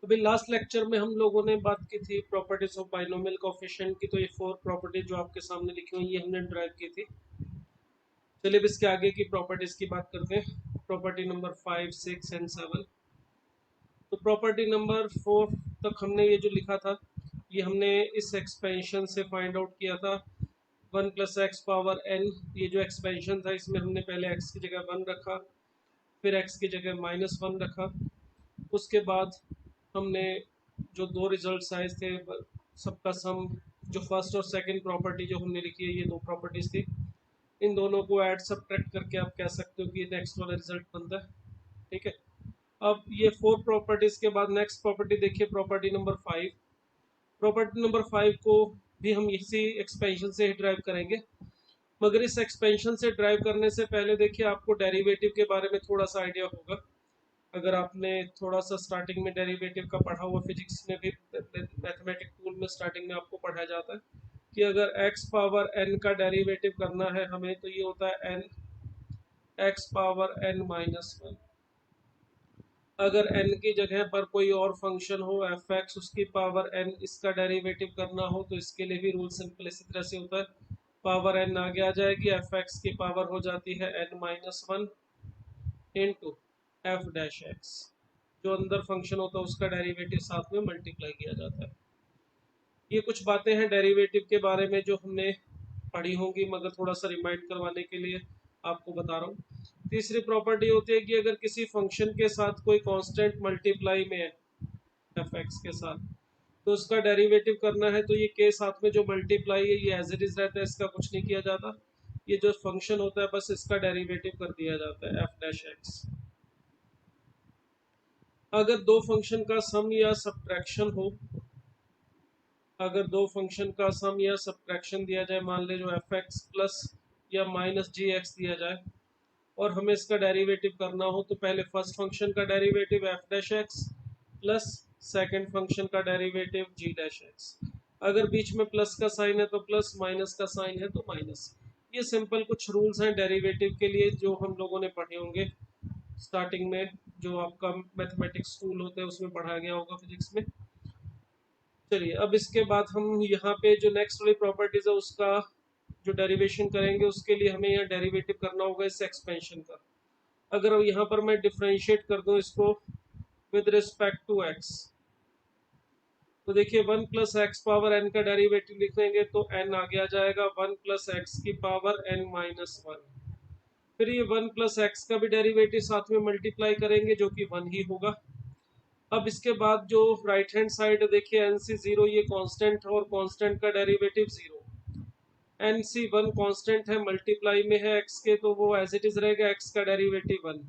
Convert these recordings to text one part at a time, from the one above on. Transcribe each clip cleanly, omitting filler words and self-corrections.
अभी last lecture में हम लोगों ने बात की थी प्रॉपर्टीज ऑफ बाइनोमियल कोएफिशिएंट की, तो ये 4 प्रॉपर्टी जो आपके सामने लिखी हुई ये हमने ड्राइव की थी। चलिए अब इसके आगे की प्रॉपर्टीज की बात करते हैं, प्रॉपर्टी नंबर 5, 6 एंड 7। तो प्रॉपर्टी नंबर 4 तक हमने ये जो लिखा था ये हमने इस एक्सपेंशन से फाइंड आउट किया था। 1 प्लस एक्स पावर एन, ये जो एक्सपेंशन था इसमें हमने पहले एक्स की जगह 1 रखा, फिर एक्स की जगह -1 रखा। उसके बाद हमने जो दो रिजल्ट्स आए थे सबका सम, जो फर्स्ट और सेकंड प्रॉपर्टी जो हमने लिखी है ये दो प्रॉपर्टीज थी, इन दोनों को ऐड सब्ट्रैक्ट करके आप कह सकते हो कि नेक्स्ट वाला रिजल्ट बनता है। ठीक है, अब ये 4 प्रॉपर्टीज के बाद नेक्स्ट प्रॉपर्टी देखिए, प्रॉपर्टी नंबर 5। प्रॉपर्टी नंबर 5 को भी हम इसी एक्सपेंशन से ही ड्राइव करेंगे, मगर इस एक्सपेंशन से ड्राइव करने से पहले देखिए आपको डेरिवेटिव के बारे में थोड़ा सा आइडिया होगा। अगर आपने थोड़ा सा स्टार्टिंग में डेरिवेटिव का पढ़ा हुआ, फिजिक्स में भी मैथमेटिक टूल में स्टार्टिंग में आपको पढ़ाया जाता है कि अगर x पावर n का डेरिवेटिव करना है हमें, तो ये होता है n x पावर n-1। अगर n की जगह पर कोई और फंक्शन हो f(x), उसकी पावर n, इसका डेरिवेटिव करना हो तो इसके लिए भी रूल सिंपल इसी तरह से होता है, पावर n आगे आ जाएगी, f(x) की पावर हो जाती है n-1 into F dash x, जो अंदर फंक्शन होता है उसका डेरिवेटिव साथ में मल्टीप्लाई किया जाता है। ये कुछ बातें हैं डेरिवेटिव के बारे में जो हमने पढ़ी होंगी, मगर थोड़ा सा रिमाइंड करवाने के लिए आपको बता रहा हूँ। तीसरी प्रॉपर्टी होती है कि अगर किसी फंक्शन के साथ कोई कांस्टेंट मल्टीप्लाई में है एफ एक्स के साथ, तो उसका डेरिवेटिव करना है तो ये के साथ में जो मल्टीप्लाई है ये एज इट इज रहता है, इसका कुछ नहीं किया जाता। ये जो फंक्शन होता है बस इसका डेरिवेटिव कर दिया जाता है एफ डैश एक्स। अगर दो फंक्शन का सम या सब्ट्रैक्शन हो, अगर दो फंक्शन का सम या सब्ट्रैक्शन दिया जाए, मान ले जो एफ एक्स प्लस या माइनस जी एक्स दिया जाए और हमें इसका डेरिवेटिव करना हो, तो पहले फर्स्ट फंक्शन का derivative F dash x plus second function का डेरिवेटिव जी डैश एक्स। अगर बीच में प्लस का साइन है तो प्लस, माइनस का साइन है तो माइनस। ये सिंपल कुछ रूल्स हैं डेरिवेटिव के लिए जो हम लोगों ने पढ़े होंगे स्टार्टिंग में, जो आपका मैथमेटिक्स स्कूल होते हैं उसमें पढ़ाया गया होगा फिजिक्स में। चलिए अब इसके बाद हम यहाँ पे जो नेक्स्ट वाली प्रॉपर्टीज है उसका जो डेरिवेशन करेंगे, उसके लिए हमें यहाँ डेरिवेटिव करना होगा इस एक्सपेंशन का। अगर यहाँ पर मैं डिफरेंशिएट कर दूं इसको विद रिस्पेक्ट टू एक्स, तो देखिए 1 प्लस एक्स पावर एन का डेरिवेटिव लिख देंगे तो एन आगे आ जाएगा 1 प्लस एक्स की पावर n-1। फिर ये 1 प्लस एक्स का भी डेरिवेटिव साथ में मल्टीप्लाई करेंगे जो कि 1 ही होगा। अब इसके बाद जो राइट हैंड साइड देखिए एन सी जीरो, ये कांस्टेंट है और कांस्टेंट का derivative zero. N c one constant है, मल्टीप्लाई में है एक्स के तो वो एज इट इज रहेगा, एक्स का डेरिवेटिव 1।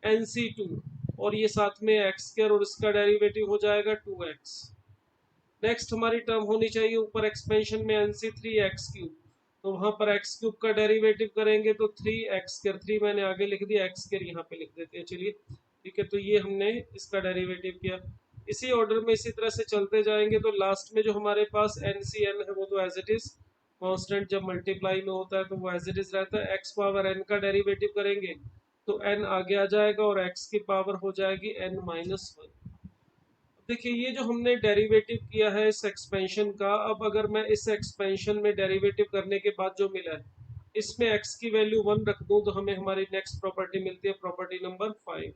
एन सी टू, और ये साथ में एक्स स्क्वायर और इसका डेरिवेटिव हो जाएगा 2x। नेक्स्ट हमारी टर्म होनी चाहिए ऊपर एक्सपेंशन में n c three x cube, तो वहां पर एक्स क्यूब का डेरिवेटिव करेंगे तो 3x², 3 मैंने आगे लिख दिया, x² यहाँ पे लिख देते हैं। चलिए ठीक है, तो ये हमने इसका डेरिवेटिव किया। इसी ऑर्डर में इसी तरह से चलते जाएंगे तो लास्ट में जो हमारे पास एन सी एन है वो तो एज इट इज कॉन्स्टेंट, जब मल्टीप्लाई में होता है तो वो एज इट इज रहता है। एक्स पावर एन का डेरिवेटिव करेंगे तो एन आगे आ जाएगा और एक्स की पावर हो जाएगी n-1। देखिए ये जो हमने डेरिवेटिव किया है इस एक्सपेंशन का, अब अगर मैं इस एक्सपेंशन में डेरिवेटिव करने के बाद जो मिला है इसमें x की वैल्यू 1 रख दूं तो हमें हमारी नेक्स्ट प्रॉपर्टी मिलती है, प्रॉपर्टी नंबर 5।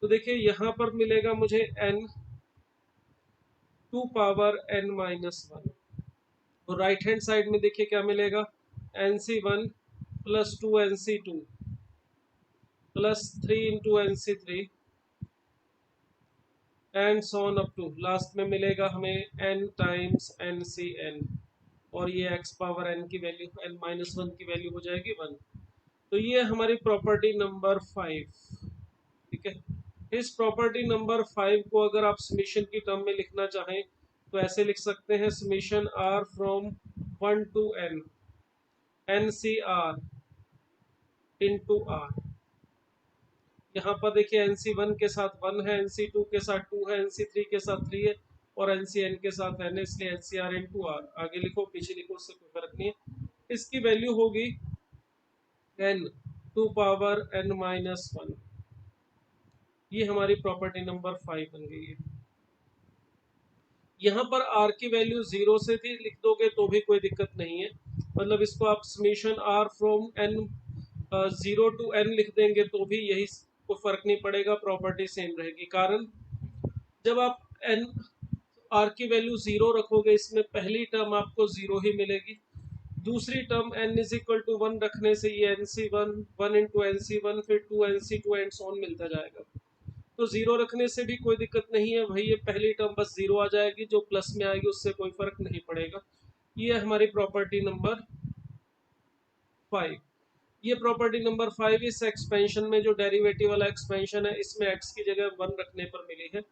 तो देखिए यहाँ पर मिलेगा मुझे n 2 पावर n-1, और राइट हैंड साइड में देखिए क्या मिलेगा, nc1 plus 2nc2 plus 3 × nc3 and so on up to last में मिलेगा हमें n टाइम्स ncn, और ये x पावर n की वैल्यू n-1 की वैल्यू हो जाएगी 1। तो ये हमारी प्रॉपर्टी नंबर 5। ठीक है, इस प्रॉपर्टी नंबर 5 को अगर आप समीशन की टर्म में लिखना चाहें तो ऐसे लिख सकते हैं, summation r from 1 to n ncr into r। यहाँ पर देखिए NC1 के साथ 1 है, NC2 के साथ 2 है, NC3 के साथ 3 है और NCn के साथ n है, इसलिए NCr इंटू r। आगे लिखो पीछे लिखो उससे कोई फर्क नहीं है। इसकी वैल्यू होगी n 2 पावर n-1। ये हमारी प्रॉपर्टी नंबर 5 बन गई है। यहाँ पर आर की वैल्यू 0 से थी, लिख दोगे तो भी कोई दिक्कत नहीं है, मतलब इसको आप summation r from n 0 to n लिख देंगे तो भी यही कोई फर्क नहीं पड़ेगा, प्रॉपर्टी सेम रहेगी। कारण जब आप एन आर की वैल्यू 0 रखोगे, इसमें पहली टर्म आपको 0 ही मिलेगी, दूसरी term n is equal to 1 रखने से ये nc1 1 इंटू nc1 फिर 2 nc2 एंड सो ऑन मिलता जाएगा। तो 0 रखने से भी कोई दिक्कत नहीं है भाई, ये पहली टर्म बस 0 आ जाएगी, जो प्लस में आएगी उससे कोई फर्क नहीं पड़ेगा। ये हमारी प्रॉपर्टी नंबर 5। ये प्रॉपर्टी नंबर 5 इस एक्सपेंशन में जो डेरिवेटिव वाला एक्सपेंशन है इसमें x की जगह 1 रखने पर मिली है।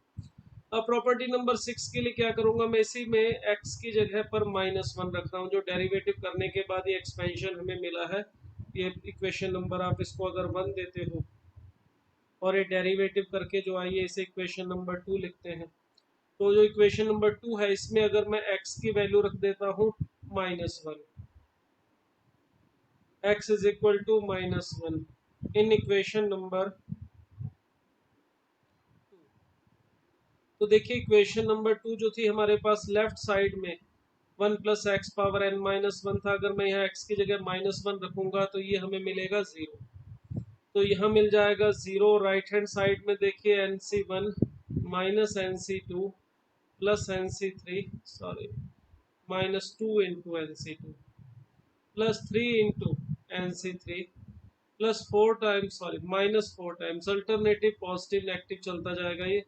अब प्रॉपर्टी नंबर 6 के लिए क्या करूंगा, मैं इसी में x की जगह पर -1 रख रहा हूँ, जो डेरिवेटिव करने के बाद ये एक्सपेंशन हमें मिला है। ये इक्वेशन नंबर आप इसको अगर 1 देते हो और ये डेरिवेटिव करके जो आई है इसे इक्वेशन नंबर 2 लिखते हैं। तो जो इक्वेशन नंबर 2 है इसमें अगर मैं x की वैल्यू रख देता हूँ -1, x is equal to -1 in equation number 2। तो देखिए इक्वेशन नंबर 2 जो थी हमारे पास लेफ्ट साइड में 1 प्लस एक्स पावर n -1 था, अगर मैं यहाँ x की जगह -1 रखूंगा तो ये हमें मिलेगा 0। तो यहाँ मिल जाएगा 0। राइट हैंड साइड में देखिए nc1 minus nc2 plus nc3 sorry -2 into nc2 plus 3 into nc3 plus 4 times sorry -4 times, alternative positive negative चलता जाएगा। ये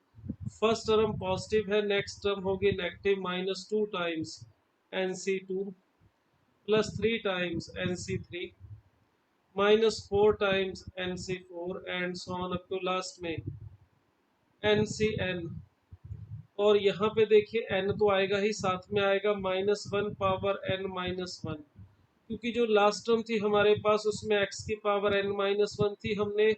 फर्स्ट टर्म पॉजिटिव है, नेक्स्ट टर्म होगी negative -2 times nc2 plus 3 times nc3 -4 times nc4 and so on up to last में ncn। और यहाँ पे देखिए n तो आएगा ही, साथ में आएगा -1 पावर n -1, क्योंकि जो लास्ट टर्म थी हमारे पास उसमें x की पावर n -1 थी, हमने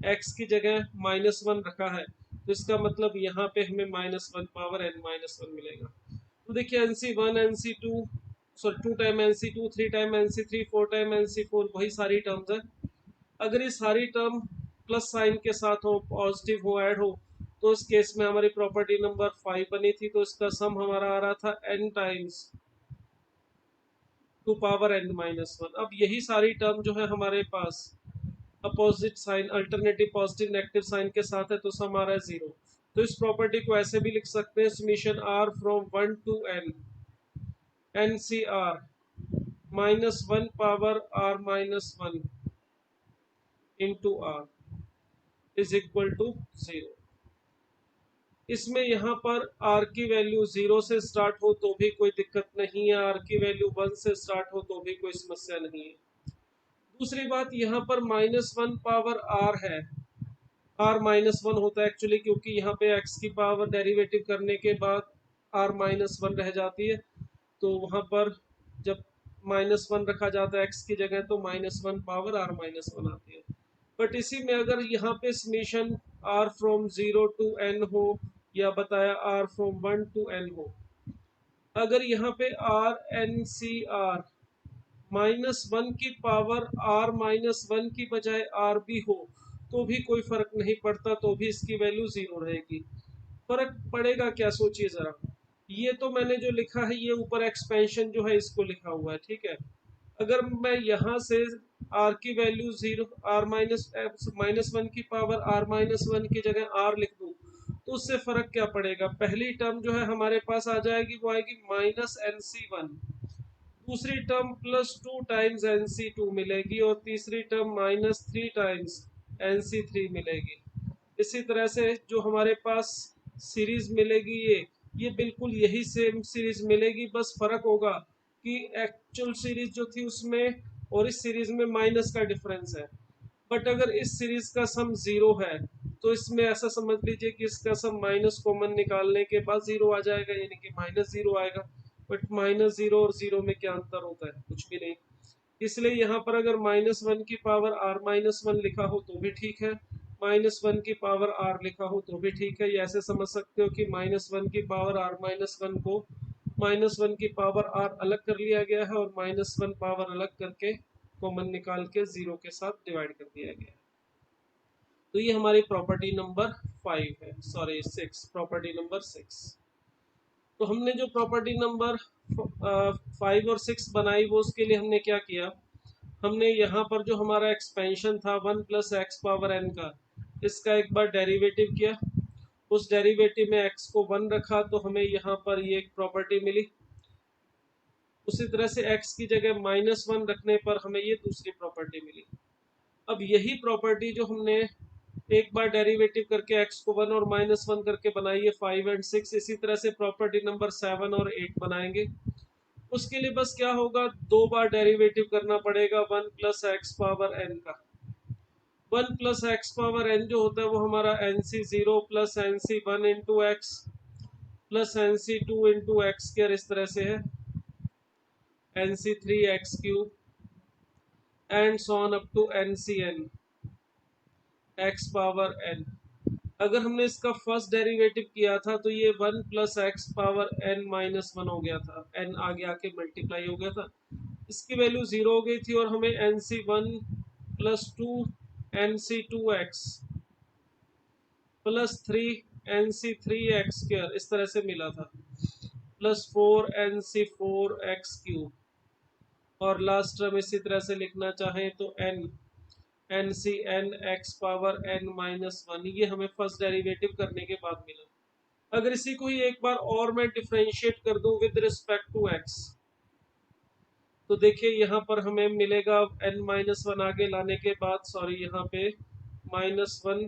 x की जगह -1 रखा है, तो इसका मतलब यहाँ पे हमें -1 पावर n -1 मिलेगा। तो देखिए nc1 nc2 sorry 2 time nc2 3 time nc3 4 time nc4 वही सारी टर्म्स है। अगर ये सारी टर्म प्लस साइन के साथ हो, पॉजिटिव हो, ऐड हो, तो इस केस में हमारी प्रॉपर्टी नंबर 5 बनी थी, तो इसका सम हमारा आ रहा था n टाइम्स 2 पावर n -1। अब यही सारी टर्म जो है हमारे पास opposite sign alternative positive negative sign के साथ है, तो सम आ रहा है 0। तो इस प्रॉपर्टी को ऐसे भी लिख सकते हैं, summation r from 1 to n ncr -1 power r -1 into r is equal to 0। इसमें यहाँ पर r की वैल्यू 0 से स्टार्ट हो तो भी कोई दिक्कत नहीं है, r की वैल्यू 1 से स्टार्ट हो तो भी कोई समस्या नहीं है। दूसरी बात, यहाँ पर -1 पावर r है, r -1 होता है एक्चुअली, क्योंकि यहाँ पे x की पावर डेरिवेटिव करने के बाद r -1 रह जाती है, तो वहाँ पर जब -1 रखा जाता है x की जगह तो -1 पावर r -1 आती है। बट इसी में अगर यहाँ पे summation r from 0 to n हो या बताया r फ्रॉम 1 टू n हो, अगर यहाँ पे r n c r -1 की पावर r -1 की बजाय r भी हो तो भी कोई फर्क नहीं पड़ता, तो भी इसकी वैल्यू 0 रहेगी। फर्क पड़ेगा क्या, सोचिए जरा। ये तो मैंने जो लिखा है ये ऊपर एक्सपेंशन जो है इसको लिखा हुआ है, ठीक है। अगर मैं यहाँ से r की वैल्यू 0 r -1 की पावर r -1 की जगह r लिख दूं तो उससे फर्क क्या पड़ेगा। पहली टर्म जो है हमारे पास आ जाएगी, वो आएगी -nc1, दूसरी टर्म +2 टाइम्स nc2 मिलेगी और तीसरी टर्म -3 टाइम्स nc3 मिलेगी। इसी तरह से जो हमारे पास सीरीज मिलेगी ये बिल्कुल यही सेम सीरीज मिलेगी, बस फर्क होगा कि एक्चुअल सीरीज जो थी उसमें और इस सीरीज में माइनस का डिफरेंस है। बट अगर इस सीरीज का सम 0 है तो इसमें ऐसा समझ लीजिए कि इसका सम माइनस कॉमन निकालने के बाद 0 आ जाएगा, यानी कि -0 आएगा। बट -0 और 0 में क्या अंतर होता है, कुछ भी नहीं। इसलिए यहाँ पर अगर -1 की पावर r -1 लिखा हो तो भी ठीक है, -1 की पावर r लिखा हो तो भी ठीक है। ये ऐसे समझ सकते हो कि -1 की पावर r -1 को -1 की पावर r अलग कर लिया गया है और -1 पावर अलग करके कॉमन निकाल के 0 के साथ डिवाइड कर दिया गया है। तो ये हमारी प्रॉपर्टी नंबर 5 है, सॉरी 6, प्रॉपर्टी नंबर 6। तो हमने जो प्रॉपर्टी नंबर 5 और 6 बनाई वो उसके लिए हमने क्या किया, हमने यहाँ पर जो हमारा एक्सपेंशन था 1 प्लस एक्स पावर एन का, इसका एक बार डेरिवेटिव किया, उस डेरिवेटिव में x को 1 रखा तो हमें यहाँ पर ये एक प्रॉपर्टी मिली। उसी तरह से x की जगह -1 रखने पर हमें ये दूसरी प्रॉपर्टी मिली। अब यही प्रॉपर्टी जो हमने एक बार डेरिवेटिव करके x को 1 और -1 करके बनाई है 5 एंड 6, इसी तरह से प्रॉपर्टी नंबर 7 और 8 बनाएंगे। उसके लिए बस क्या होगा, दो बार डेरिवेटिव करना पड़ेगा 1 प्लस एक्स पावर एन का। 1 प्लस एक्स पावर एन जो होता है वो हमारा NC0 plus NC1 into x plus NC2 into x square इस तरह से है, NC3 x cube and so on up to NCN x power n. अगर हमने इसका फर्स्ट डेरिवेटिव किया था तो ये 1 plus x power n minus 1 हो गया था, एन आगे आके मल्टीप्लाई हो गया था, इसकी वैल्यू 0 हो गई थी और हमें NC1 plus 2 NC2x plus 3 NC3x square इस तरह से मिला था, प्लस 4 NC4x क्यूब और लास्ट टर्म इसी तरह से लिखना चाहें तो NCN x power n minus 1, ये हमें फर्स्ट डेरिवेटिव करने के बाद मिला। अगर इसी को ही एक बार और मैं डिफरेंशिएट कर दूं विद रिस्पेक्ट टू x, तो देखिए यहाँ पर हमें मिलेगा n-1 आगे लाने के बाद, सॉरी यहाँ पे -1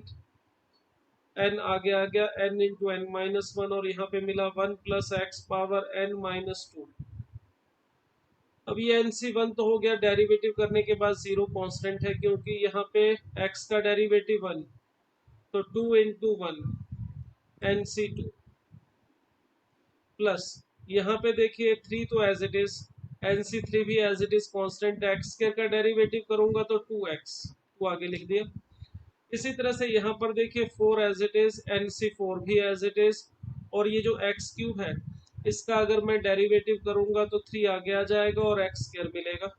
n आगे आ गया n इंटू n-1 और यहाँ पे मिला 1 प्लस एक्स पावर n-2। अब ये NC1 तो हो गया, डेरिवेटिव करने के बाद 0 कांस्टेंट है क्योंकि यहाँ पे x का डेरिवेटिव 1, तो 2 इंटू 1 NC2 प्लस यहाँ पे देखिए 3 तो एज इट इज, NC3 भी as it is constant, x square का डेरिवेटिव करूंगा तो 2x, 2 आगे लिख दिया। इसी तरह से यहाँ पर देखिए 4 एज इट इज, NC4 भी एज इट इज, और ये जो x क्यूब है इसका अगर मैं डेरिवेटिव करूंगा तो 3 आगे आ जाएगा और x स्क्वायर मिलेगा।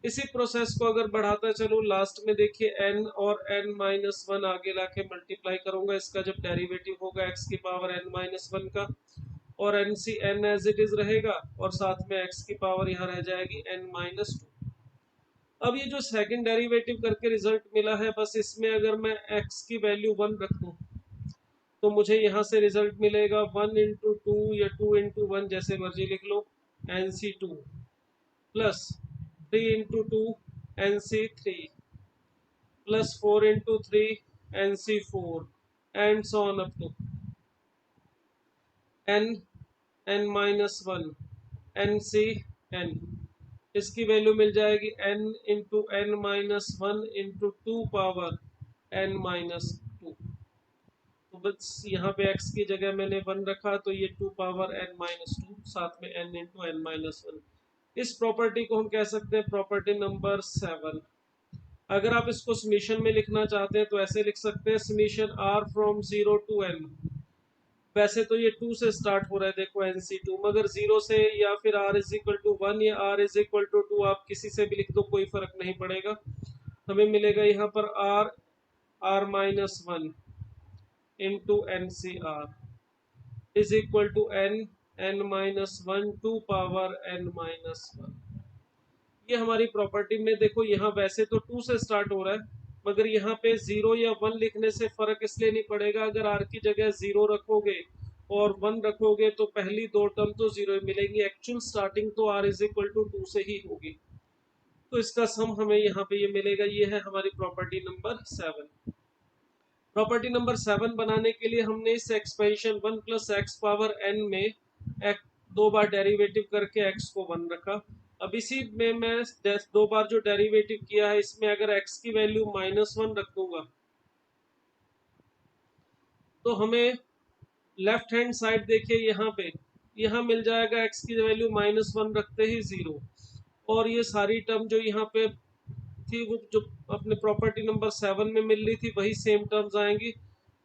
इसी प्रोसेस को अगर बढ़ाता चलूँ, लास्ट में देखिए n और n-1 आगे लाके मल्टीप्लाई करूंगा, इसका जब डेरिवेटिव होगा x की पावर n-1 का, और NCN एज इट इज रहेगा और साथ में x की पावर यहाँ रह जाएगी n-2। अब ये जो सेकंड डेरिवेटिव करके रिजल्ट मिला है, बस इसमें अगर मैं x की वैल्यू 1 रख दूं तो मुझे यहाँ से रिजल्ट मिलेगा 1 इंटू 2 या 2 इंटू 1 जैसे मर्जी लिख लो, NC2 plus 3 into 2 NC3 plus 4 into 3 NC4 and so on up to n-1 NCN। इसकी वैल्यू मिल जाएगी n into n-1 into 2 power n-2। तो बस यहाँ पे x की जगह मैंने 1 रखा तो ये 2 पावर n-2 साथ में n इंटू n-1। इस प्रॉपर्टी को हम कह सकते हैं प्रॉपर्टी नंबर 7। अगर आप इसको समीशन में लिखना चाहते हैं तो ऐसे लिख सकते हैं, summation r from 0 to n। वैसे तो ये 2 से स्टार्ट हो रहा है देखो NC2, मगर 0 से या फिर r इज इक्वल टू 1 या r इज इक्वल टू 2 आप किसी से भी लिख दो, कोई फर्क नहीं पड़ेगा। हमें मिलेगा यहाँ पर r-1 into NCR is equal to n-1 2 power n-1। ये हमारी प्रॉपर्टी में देखो, यहाँ वैसे तो 2 से स्टार्ट हो रहा है, मगर यहाँ पे 0 या 1 लिखने से फर्क इसलिए नहीं पड़ेगा, अगर r की जगह 0 रखोगे और 1 रखोगे तो पहली दो टर्म तो 0 मिलेंगी, एक्चुअल स्टार्टिंग तो r इज इक्वल टू 2 से ही होगी। तो इसका सम हमें यहाँ पे ये मिलेगा, ये है हमारी प्रॉपर्टी नंबर 7। प्रॉपर्टी नंबर 7 बनाने के लिए हमने इस expansion 1 plus x power n में दो बार डेरिवेटिव करके x को 1 रखा। अब इसी में मैं दो बार जो डेरिवेटिव किया है इसमें अगर x की वैल्यू -1 रख दूंगा तो हमें लेफ्ट हैंड साइड देखिए यहाँ पे, यहाँ मिल जाएगा x की वैल्यू -1 रखते ही 0, और ये सारी टर्म जो यहाँ पे थी वो जो अपने प्रॉपर्टी नंबर 7 में मिल रही थी वही सेम टर्म्स आएंगी।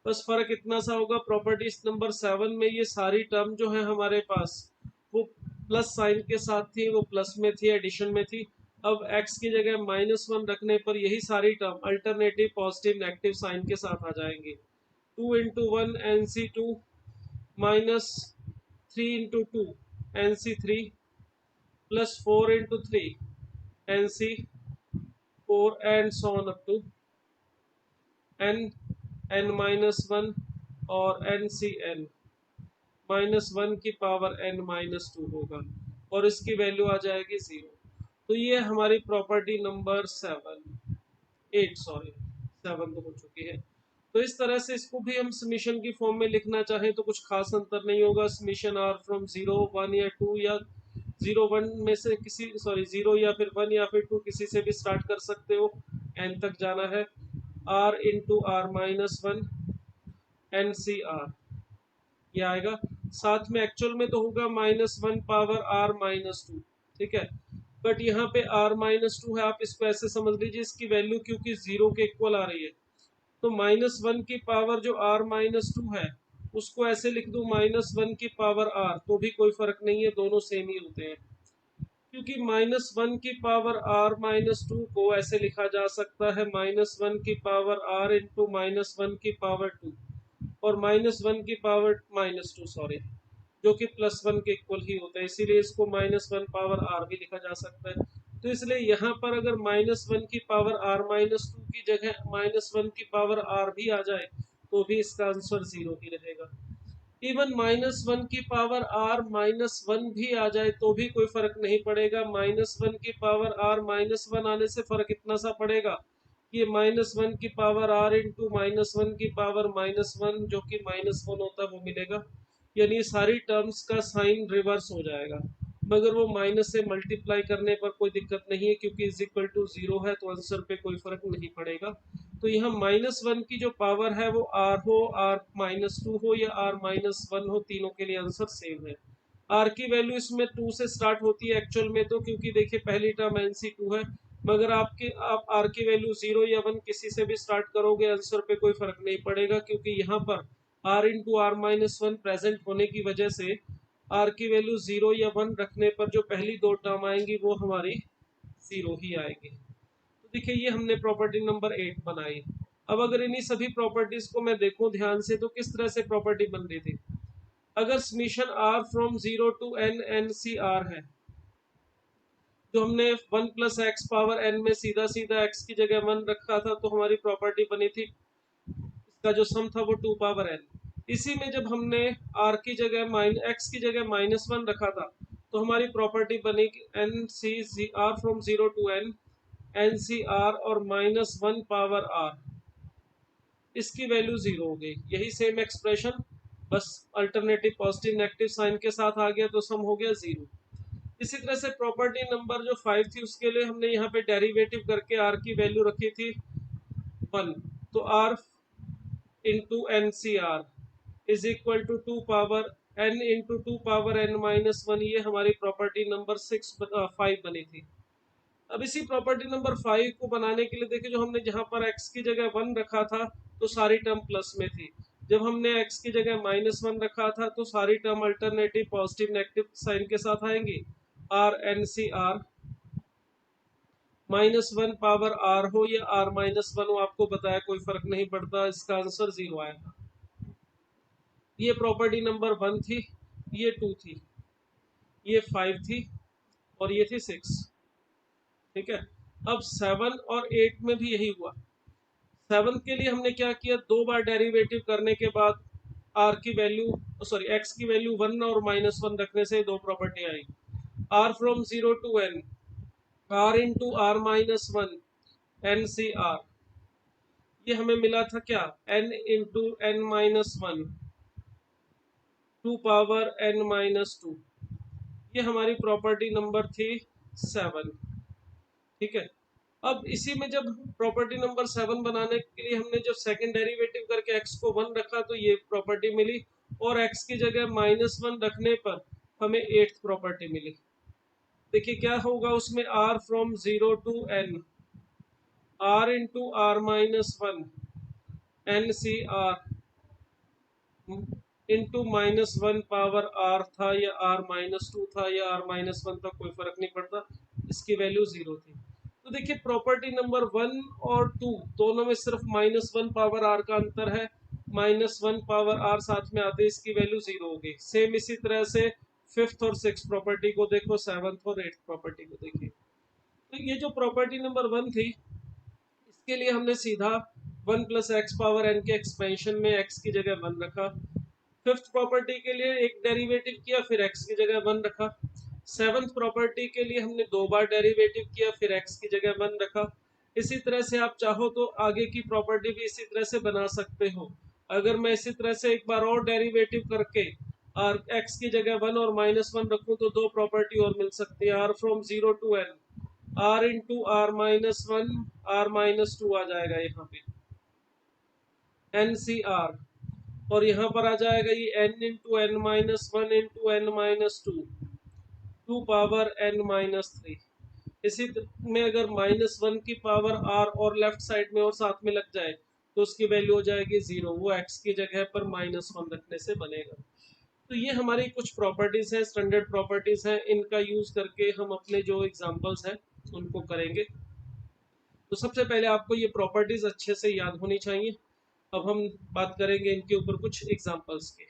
बस फर्क इतना सा होगा, प्रॉपर्टी नंबर 7 में ये सारी टर्म जो है हमारे पास वो प्लस साइन के साथ थी, वो प्लस में थी, एडिशन में थी। अब x की जगह -1 रखने पर यही सारी term alternative positive negative sign के साथ आ जाएंगे। 2 इंटू 1 NC2 minus 3 × 2 NC3 plus 4 × 3 NC4 and so on up to n(n-1) और NCn -1 की पावर n-2 होगा और इसकी वैल्यू आ जाएगी 0। तो ये हमारी प्रॉपर्टी नंबर 8 तो हो चुकी है। तो इस तरह से इसको भी हम समीशन की फॉर्म में लिखना चाहें तो कुछ खास अंतर नहीं होगा। समीशन r फ्रॉम 0, 1 या 2 या 0, 1 में से किसी 0 या फिर 1 या फिर 2 किसी से भी स्टार्ट कर सकते हो, n तक जाना है। r इंटू r-1 NCr ये आएगा। साथ में एक्चुअल में तो होगा -1 पावर r-2, ठीक है, बट यहाँ पे r-2 है, आप इसको ऐसे समझ लीजिए इसकी वैल्यू क्योंकि 0 के इक्वल आ रही है तो -1 की पावर जो r-2 है उसको ऐसे लिख दूं -1 की पावर r, तो भी कोई फर्क नहीं है, दोनों सेम ही होते हैं। क्योंकि -1 की पावर r-2 को ऐसे लिखा जा सकता है -1 की पावर r इंटू -1 की पावर 2 और -1 की पावर -2 जो कि +1 के इक्वल ही होता है, इसीलिए इसको -1 पावर r भी लिखा जा सकता है। तो इसलिए यहाँ पर अगर -1 की पावर r-2 की जगह -1 की पावर r भी आ जाए तो भी इसका आंसर 0 ही रहेगा। इवन -1 की पावर r-1 भी आ जाए तो भी कोई फर्क नहीं पड़ेगा। -1 की पावर r-1 आने से फर्क इतना सा पड़ेगा कि -1 की पावर r इंटू -1 की पावर -1 जो कि -1 होता है वो मिलेगा, यानी सारी टर्म्स का साइन रिवर्स हो जाएगा, मगर वो माइनस से मल्टीप्लाई करने पर कोई दिक्कत नहीं है क्योंकि इज इक्वल टू 0 है तो आंसर पे कोई फर्क नहीं पड़ेगा। तो यहाँ -1 की जो पावर है वो r हो, r-2 हो या r-1 हो, तीनों के लिए आंसर सेम है। r की वैल्यू इसमें 2 से स्टार्ट होती है एक्चुअल में तो, क्योंकि देखिए पहली टर्म NC2 है, मगर आप r की वैल्यू 0 या 1 किसी से भी स्टार्ट करोगे आंसर पे कोई फर्क नहीं पड़ेगा, क्योंकि यहाँ पर r इंटू r-1 प्रेजेंट होने की वजह से r की वैल्यू 0 या 1 रखने पर जो पहली दो टर्म आएंगी वो हमारी 0 ही आएगी। तो देखिए ये हमने प्रॉपर्टी नंबर 8 बनाई। अब अगर इन्हीं सभी प्रॉपर्टीज को मैं देखूं ध्यान से तो किस तरह से प्रॉपर्टी बन रही थी। अगर summation r from 0 to n NCr है तो हमने 1 + x पावर n में सीधा सीधा x की जगह 1 रखा था तो हमारी प्रॉपर्टी बनी थी, इसका जो सम था वो 2 पावर n। इसी में जब हमने r की जगह x की जगह -1 रखा था तो हमारी प्रॉपर्टी बनी r from 0 to n NCr और -1 पावर r, इसकी वैल्यू 0 हो गई। यही सेम एक्सप्रेशन बस अल्टरनेटिव पॉजिटिव नेगेटिव साइन के साथ आ गया तो सम हो गया 0। इसी तरह से प्रॉपर्टी नंबर जो 5 थी उसके लिए हमने यहाँ पे डेरिवेटिव करके r की वैल्यू रखी थी 1, तो r into NCr is equal to 2 power n into 2 power n-1, ये हमारी प्रॉपर्टी नंबर 5 बनी थी। अब इसी प्रॉपर्टी नंबर 5 को बनाने के लिए देखिए जो हमने जहाँ पर x की जगह 1 रखा था तो सारी टर्म प्लस में थी, जब हमने x की जगह -1 रखा था तो सारी term alternative positive negative sign के साथ आएंगी। r NCr -1 पावर r हो या r-1 हो, आपको बताया कोई फर्क नहीं पड़ता, इसका आंसर 0 आएगा। ये प्रॉपर्टी नंबर 1 थी, ये 2 थी, ये 5 थी और ये थी 6, ठीक है। अब 7 और 8 में भी यही हुआ। 7 के लिए हमने क्या किया, 2 बार डेरिवेटिव करने के बाद r की वैल्यू x की वैल्यू 1 और -1 रखने से दो प्रॉपर्टी आई। r from 0 to n r into r-1 NCr, ये हमें मिला था क्या, n into n-1 2 power n-2, ये हमारी प्रॉपर्टी नंबर थी 7, ठीक है। अब इसी में जब प्रॉपर्टी नंबर 7 बनाने के लिए हमने जब सेकंड डेरिवेटिव करके x को 1 रखा तो ये प्रॉपर्टी मिली, और x की जगह -1 रखने पर हमें 8th प्रॉपर्टी मिली। देखिए क्या होगा उसमें, r from 0 to n r into r-1 NCr into -1 power r था या r-2 था या r-1 था, कोई फर्क नहीं पड़ता, इसकी वैल्यू 0 थी। तो देखिए प्रॉपर्टी नंबर 1 और 2 दोनों में सिर्फ -1 पावर r का अंतर है, -1 पावर r साथ में आते इसकी वैल्यू 0 होगी। सेम इसी तरह से 5th और 6th प्रॉपर्टी को देखो, 7th और 8th प्रॉपर्टी को देखिए। तो ये जो प्रॉपर्टी नंबर 1 थी, इसके लिए हमने सीधा 1 प्लस एक्स पावर n के एक्सपेंशन में x की जगह 1 रखा। 5th प्रॉपर्टी के लिए एक डेरिवेटिव किया, फिर x की जगह 1 रखा। 7th प्रॉपर्टी के लिए हमने 2 बार डेरिवेटिव किया, फिर x की जगह 1 रखा। इसी तरह से आप चाहो तो आगे की प्रॉपर्टी भी इसी तरह से बना सकते हो। अगर मैं इसी तरह से एक बार और डेरिवेटिव करके और x की जगह 1 और -1 रखूं तो 2 प्रॉपर्टी और मिल सकती है। r from 0 to n, r into r-1 r-2 आ जाएगा यहाँ पे NCR, और यहाँ पर आ जाएगा ये n into n-1 into n-2 2 power n-3। इसी में अगर -1 की पावर r और लेफ्ट साइड में और साथ में लग जाए तो उसकी वैल्यू हो जाएगी 0, वो x की जगह पर -1 रखने से बनेगा। तो ये हमारी कुछ प्रॉपर्टीज हैं, स्टैंडर्ड प्रॉपर्टीज हैं, इनका यूज करके हम अपने जो एग्जांपल्स हैं उनको करेंगे। तो सबसे पहले आपको ये प्रॉपर्टीज अच्छे से याद होनी चाहिए। अब हम बात करेंगे इनके ऊपर कुछ एग्जांपल्स के।